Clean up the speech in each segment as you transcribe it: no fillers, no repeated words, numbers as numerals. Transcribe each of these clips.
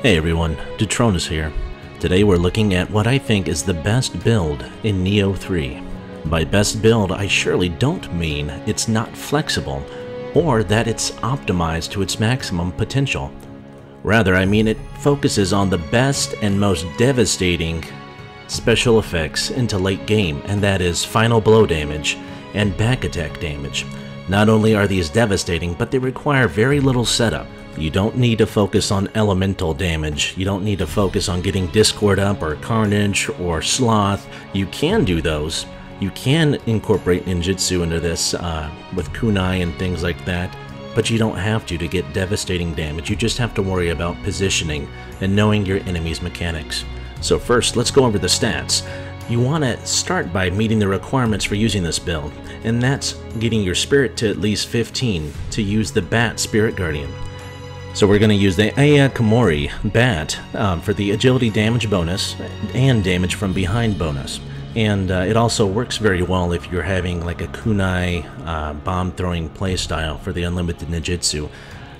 Hey everyone, Detronus here. Today we're looking at what I think is the best build in Nioh 3. By best build, I surely don't mean it's not flexible or that it's optimized to its maximum potential. Rather, I mean it focuses on the best and most devastating special effects into late game, and that is final blow damage and back attack damage. Not only are these devastating, but they require very little setup. You don't need to focus on elemental damage. You don't need to focus on getting Discord up or Carnage or Sloth. You can do those. You can incorporate ninjutsu into this with kunai and things like that, but you don't have to get devastating damage. You just have to worry about positioning and knowing your enemy's mechanics. So first, let's go over the stats. You want to start by meeting the requirements for using this build, and that's getting your spirit to at least 15 to use the Bat Spirit Guardian. So we're going to use the Ayakomori Bat for the agility damage bonus and damage from behind bonus. And it also works very well if you're having like a kunai bomb throwing playstyle for the unlimited ninjutsu.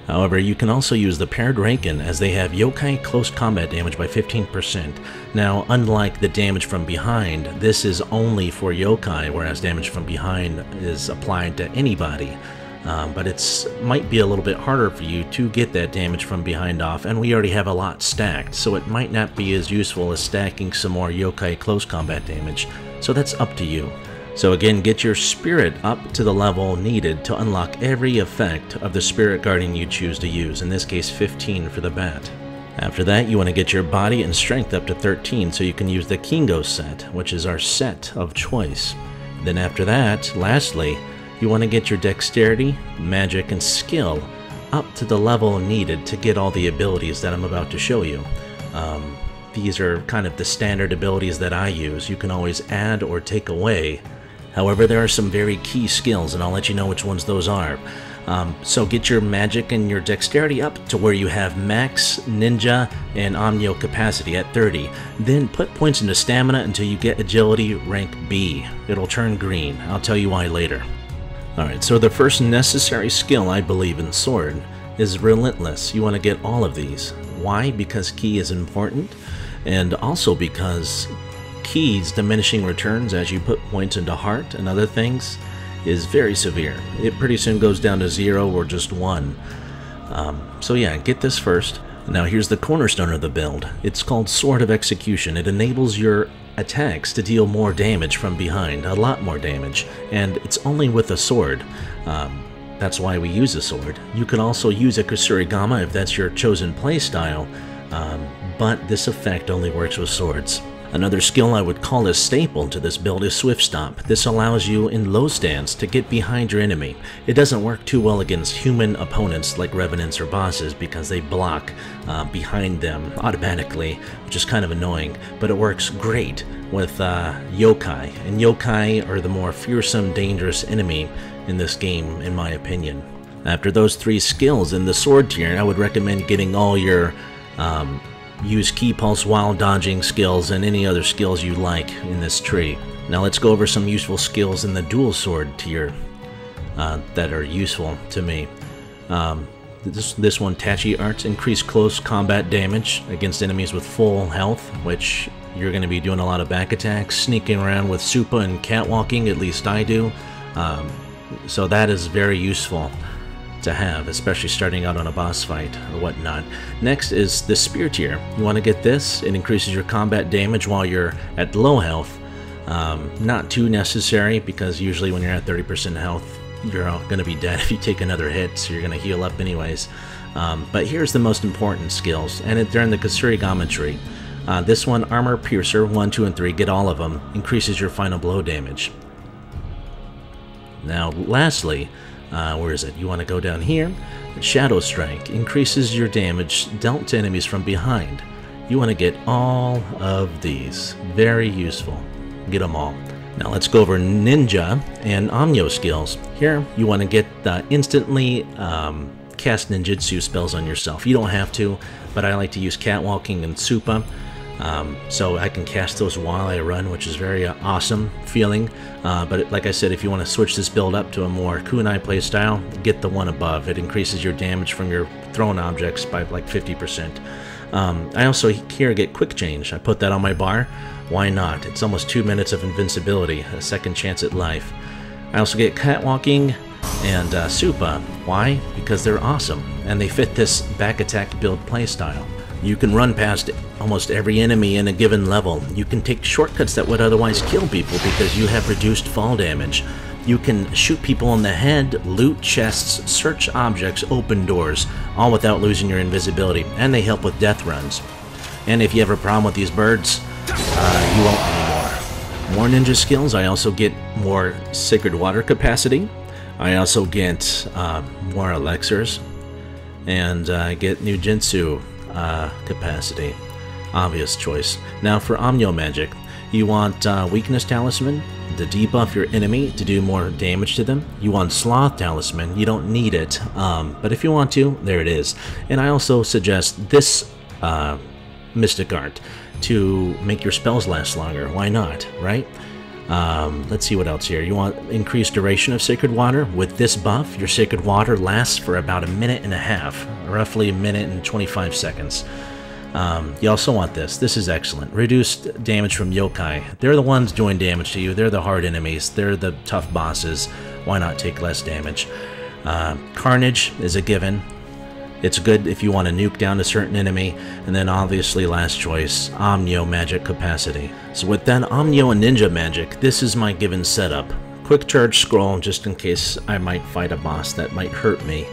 However, you can also use the paired Rankin as they have yokai close combat damage by 15%. Now, unlike the damage from behind, this is only for yokai, whereas damage from behind is applied to anybody. But it's might be a little bit harder for you to get that damage from behind off, and we already have a lot stacked, so it might not be as useful as stacking some more yokai close combat damage, so that's up to you. So again, get your spirit up to the level needed to unlock every effect of the spirit guardian you choose to use, in this case 15 for the bat. After that, you want to get your body and strength up to 13 so you can use the Kinga set, which is our set of choice. Then after that, lastly, you want to get your dexterity, magic, and skill up to the level needed to get all the abilities that I'm about to show you. These are kind of the standard abilities that I use. You can always add or take away. However, there are some very key skills, and I'll let you know which ones those are. So get your magic and your dexterity up to where you have max ninja and omnio capacity at 30. Then put points into stamina until you get agility rank B. It'll turn green. I'll tell you why later. Alright, so the first necessary skill, I believe, in Sword is Relentless. You want to get all of these. Why? Because Ki is important, and also because Ki's diminishing returns as you put points into Heart and other things is very severe. It pretty soon goes down to 0 or just 1. So yeah, get this first. Now here's the cornerstone of the build. It's called Sword of Execution. It enables your attacks to deal more damage from behind, a lot more damage, and it's only with a sword. That's why we use a sword. You can also use a Kusurigama if that's your chosen playstyle, but this effect only works with swords. Another skill I would call a staple to this build is Swift Stomp. This allows you in low stance to get behind your enemy. It doesn't work too well against human opponents like revenants or bosses because they block behind them automatically, which is kind of annoying, but it works great with yokai, and yokai are the more fearsome, dangerous enemy in this game, in my opinion. After those 3 skills in the sword tier, I would recommend getting all your use Ki Pulse while dodging skills and any other skills you like in this tree. Now let's go over some useful skills in the dual sword tier that are useful to me. This one, Tachi Arts, increase close combat damage against enemies with full health, which you're going to be doing a lot of back attacks, sneaking around with Supa and catwalking, at least I do. So that is very useful to have, especially starting out on a boss fight or whatnot. Next is the Spear tier. You want to get this. It increases your combat damage while you're at low health. Not too necessary because usually when you're at 30% health, you're going to be dead if you take another hit, so you're going to heal up anyways. But here's the most important skills, and they're in the Kusurigama tree. This one, Armor Piercer, 1, 2, and 3, get all of them, increases your final blow damage. Now lastly, where is it? You want to go down here. Shadow Strike increases your damage dealt to enemies from behind. You want to get all of these. Very useful. Get them all. Now let's go over Ninja and Omnio skills. Here, you want to get instantly cast ninjutsu spells on yourself. You don't have to, but I like to use Catwalking and Supa. So I can cast those while I run, which is very awesome feeling. But like I said, if you want to switch this build up to a more kunai playstyle, get the one above. It increases your damage from your thrown objects by like 50%. I also here get quick change. I put that on my bar. Why not? It's almost 2 minutes of invincibility, a second chance at life. I also get catwalking and Supa. Why? Because they're awesome, and they fit this back attack build playstyle. You can run past almost every enemy in a given level. You can take shortcuts that would otherwise kill people because you have reduced fall damage. You can shoot people in the head, loot chests, search objects, open doors, all without losing your invisibility, and they help with death runs. And if you have a problem with these birds, you won't anymore. More ninja skills. I also get more sacred water capacity. I also get more elixirs, and I get new Jinsu capacity. Obvious choice. Now for Omnio magic, you want weakness talisman to debuff your enemy to do more damage to them. You want sloth talisman. You don't need it, but if you want to, there it is. And I also suggest this mystic art to make your spells last longer. Why not, right? Let's see what else here. You want increased duration of sacred water. With this buff, your sacred water lasts for about 1.5 minutes, roughly 1 minute and 25 seconds. You also want this. This is excellent. Reduced damage from yokai. They're the ones doing damage to you. They're the hard enemies. They're the tough bosses. Why not take less damage? Carnage is a given. It's good if you want to nuke down a certain enemy. And then obviously last choice, Omnio magic capacity. So with that Omnio and ninja magic, this is my given setup. Quick charge scroll just in case I might fight a boss that might hurt me.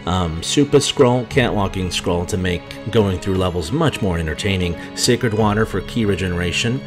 Supa scroll, catwalking scroll to make going through levels much more entertaining. Sacred water for key regeneration.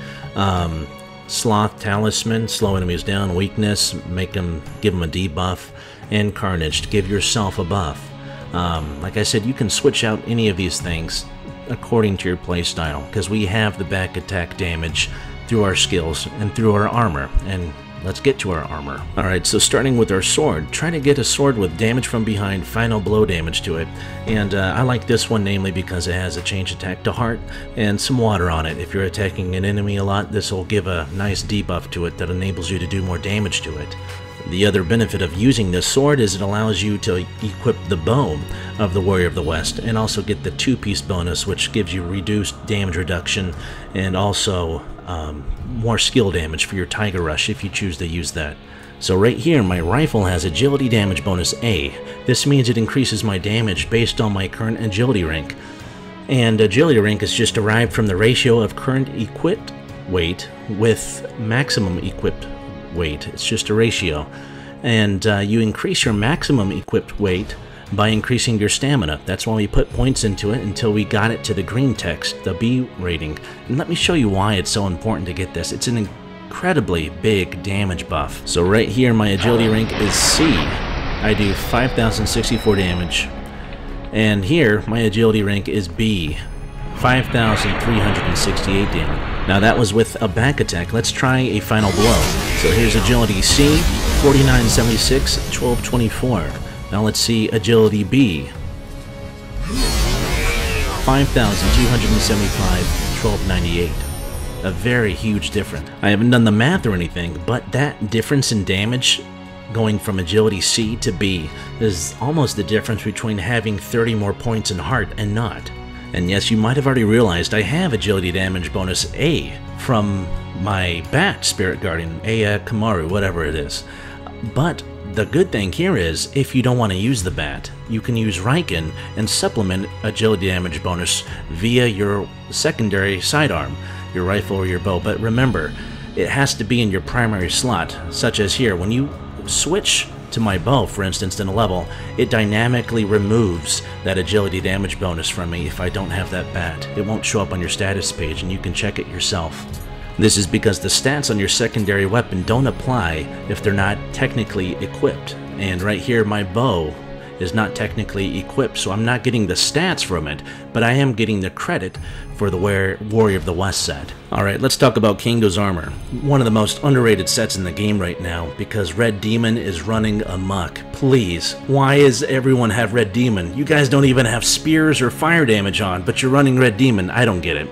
Sloth talisman, slow enemies down. Weakness, give them a debuff. And carnage to give yourself a buff. Like I said, you can switch out any of these things according to your playstyle, because we have the back attack damage through our skills and through our armor. And let's get to our armor. Alright, so starting with our sword, try to get a sword with damage from behind, final blow damage to it. And I like this one namely because it has a change attack to heart and some water on it. If you're attacking an enemy a lot, this will give a nice debuff to it that enables you to do more damage to it. The other benefit of using this sword is it allows you to equip the bow of the Warrior of the West and also get the 2-piece bonus, which gives you reduced damage reduction and also more skill damage for your Tiger Rush if you choose to use that. So right here, my rifle has agility damage bonus A. This means it increases my damage based on my current agility rank. And agility rank is just derived from the ratio of current equipped weight with maximum equipped weight. It's just a ratio. And you increase your maximum equipped weight by increasing your stamina. That's why we put points into it until we got it to the green text, the B rating. And let me show you why it's so important to get this. It's an incredibly big damage buff. So right here, my agility rank is C. I do 5,064 damage. And here, my agility rank is B. 5,368 damage. Now that was with a back attack. Let's try a final blow. So here's agility C, 4976, 1224. Now let's see agility B, 5,275, 1298. A very huge difference. I haven't done the math or anything, but that difference in damage going from agility C to B is almost the difference between having 30 more points in heart and not. And yes, you might have already realized I have agility damage bonus A from my bat Spirit Guardian, Aya Kamaru, whatever it is. But the good thing here is, if you don't want to use the bat, you can use Raiken and supplement agility damage bonus via your secondary sidearm, your rifle or your bow. But remember, it has to be in your primary slot, such as here. When you switch to my bow, for instance, in a level, it dynamically removes that agility damage bonus from me if I don't have that bat. It won't show up on your status page, and you can check it yourself. This is because the stats on your secondary weapon don't apply if they're not technically equipped. And right here, my bow is not technically equipped, so I'm not getting the stats from it, but I am getting the credit for the Warrior of the West set. Alright, let's talk about Kinga's armor. One of the most underrated sets in the game right now, because Red Demon is running amok. Please, why does everyone have Red Demon? You guys don't even have spears or fire damage on, but you're running Red Demon. I don't get it.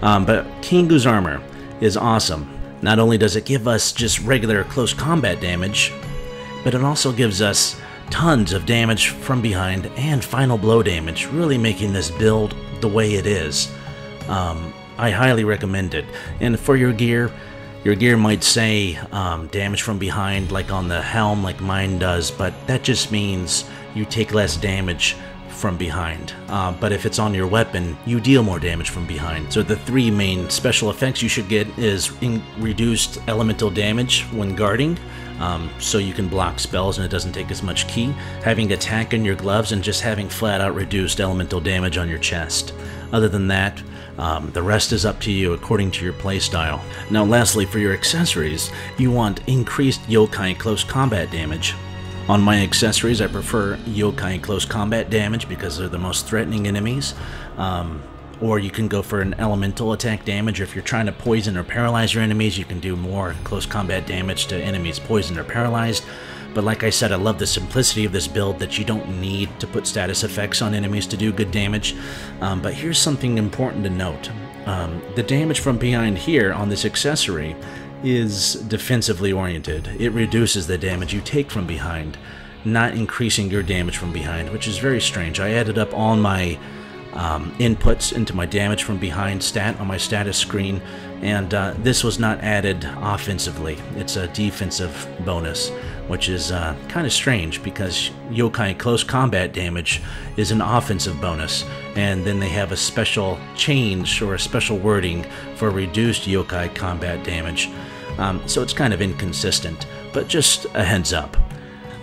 But Kinga's armor is awesome. Not only does it give us just regular close combat damage, but it also gives us tons of damage from behind and final blow damage, really making this build the way it is, I highly recommend it. And for your gear might say damage from behind, like on the helm, like mine does, but that just means you take less damage from behind. But if it's on your weapon, you deal more damage from behind. So the three main special effects you should get is reduced elemental damage when guarding, so you can block spells and it doesn't take as much ki, having attack in your gloves, and just having flat out reduced elemental damage on your chest. Other than that, the rest is up to you according to your playstyle. Now lastly, for your accessories, you want increased yokai close combat damage. On my accessories, I prefer yokai close combat damage because they're the most threatening enemies. Or you can go for an elemental attack damage. If you're trying to poison or paralyze your enemies, you can do more close combat damage to enemies poisoned or paralyzed. But like I said, I love the simplicity of this build, that you don't need to put status effects on enemies to do good damage. But here's something important to note. The damage from behind here on this accessory is defensively oriented. It reduces the damage you take from behind, not increasing your damage from behind, which is very strange. I added up all my inputs into my damage from behind stat on my status screen, and this was not added offensively. It's a defensive bonus, which is kind of strange because yokai close combat damage is an offensive bonus, and then they have a special change or a special wording for reduced yokai combat damage. So it's kind of inconsistent, but just a heads up.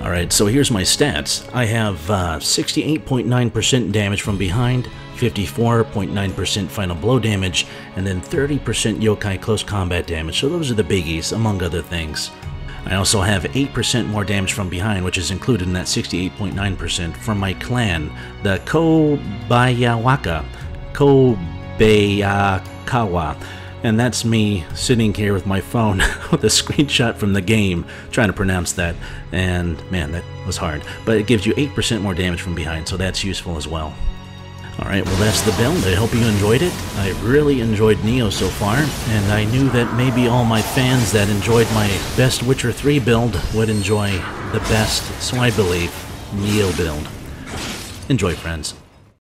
Alright, so here's my stats. I have 68.9% damage from behind, 54.9% final blow damage, and then 30% yokai close combat damage. So those are the biggies, among other things. I also have 8% more damage from behind, which is included in that 68.9% from my clan, the Kobayakawa. And that's me sitting here with my phone with a screenshot from the game trying to pronounce that, and man, that was hard. But it gives you 8% more damage from behind, so that's useful as well. Alright, well that's the build. I hope you enjoyed it. I really enjoyed Nioh so far, and I knew that maybe all my fans that enjoyed my best Witcher 3 build would enjoy the best, so I believe, Nioh build. Enjoy, friends.